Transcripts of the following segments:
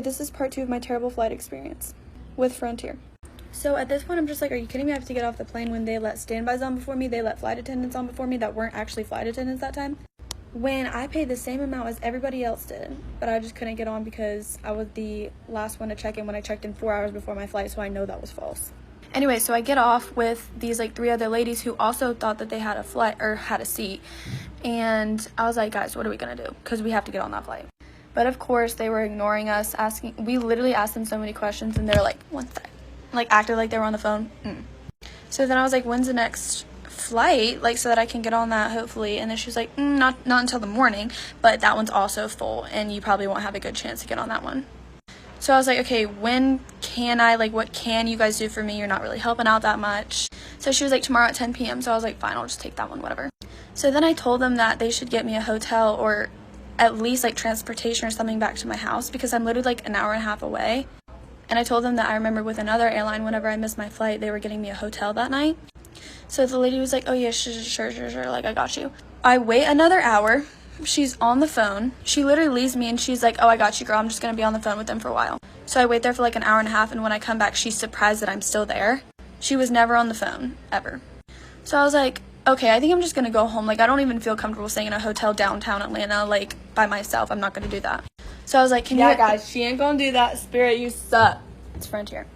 This is part 2 of my terrible flight experience with Frontier. So at this point, I'm just like, are you kidding me? I have to get off the plane when they let standbys on before me. They let flight attendants on before me that weren't actually flight attendants that time. When I paid the same amount as everybody else did, but I just couldn't get on because I was the last one to check in when I checked in 4 hours before my flight, so I know that was false. Anyway, so I get off with these like 3 other ladies who also thought that they had a flight or had a seat. And I was like, guys, what are we gonna do? Because we have to get on that flight. But of course, they were ignoring us, we literally asked them so many questions, and they're like, one sec. Like, acted like they were on the phone. So then I was like, when's the next flight? Like, so that I can get on that, hopefully. And then she was like, not until the morning, but that one's also full, and you probably won't have a good chance to get on that one. So I was like, okay, when can I, like, what can you guys do for me? You're not really helping out that much. So she was like, tomorrow at 10 p.m. So I was like, fine, I'll just take that one, whatever. So then I told them that they should get me a hotel or at least like transportation or something back to my house, because I'm literally like an hour and a half away. And I told them that I remember with another airline, whenever I missed my flight, they were getting me a hotel that night. So the lady was like, oh yeah, sure, like, I got you. I wait another hour. She's on the phone. She literally leaves me and she's like, oh, I got you, girl. I'm just gonna be on the phone with them for a while. So I wait there for like an hour and a half, and when I come back, she's surprised that I'm still there. She was never on the phone, ever. So I was like, okay, I think I'm just gonna go home. Like, I don't even feel comfortable staying in a hotel downtown Atlanta, like, by myself. I'm not gonna do that. So I was like, guys, she ain't gonna do that. Spirit, you suck. It's Frontier.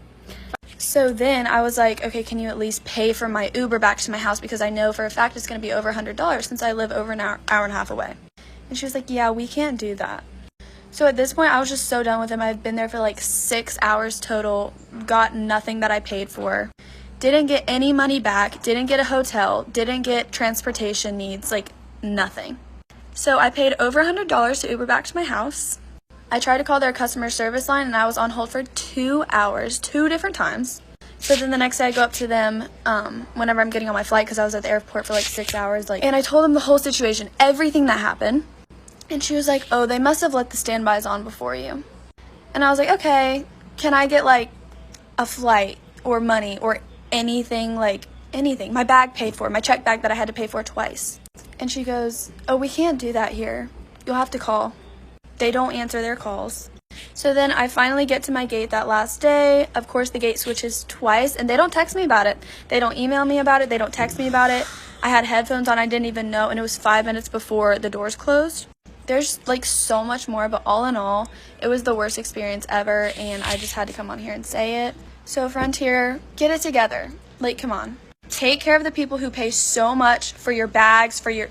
So then I was like, okay, can you at least pay for my Uber back to my house, because I know for a fact it's gonna be over $100 since I live over an hour and a half away. And she was like, yeah, we can't do that. So at this point, I was just so done with him. I'd been there for like 6 hours total, got nothing that I paid for. Didn't get any money back, didn't get a hotel, didn't get transportation needs, like nothing. So I paid over $100 to Uber back to my house. I tried to call their customer service line, and I was on hold for 2 hours, 2 different times. So then the next day I go up to them whenever I'm getting on my flight, because I was at the airport for like 6 hours, and I told them the whole situation, everything that happened. And she was like, oh, they must have let the standbys on before you. And I was like, okay, can I get like a flight or money or anything, like anything? My bag paid for, my check bag that I had to pay for twice. And she goes, oh, we can't do that here. You'll have to call. They don't answer their calls. So then I finally get to my gate that last day. Of course, the gate switches twice, and they don't text me about it. They don't email me about it. They don't text me about it. I had headphones on. I didn't even know, and it was 5 minutes before the doors closed. There's like so much more, but all in all, it was the worst experience ever, and I just had to come on here and say it. So Frontier, get it together. Like, come on. Take care of the people who pay so much for your bags, for your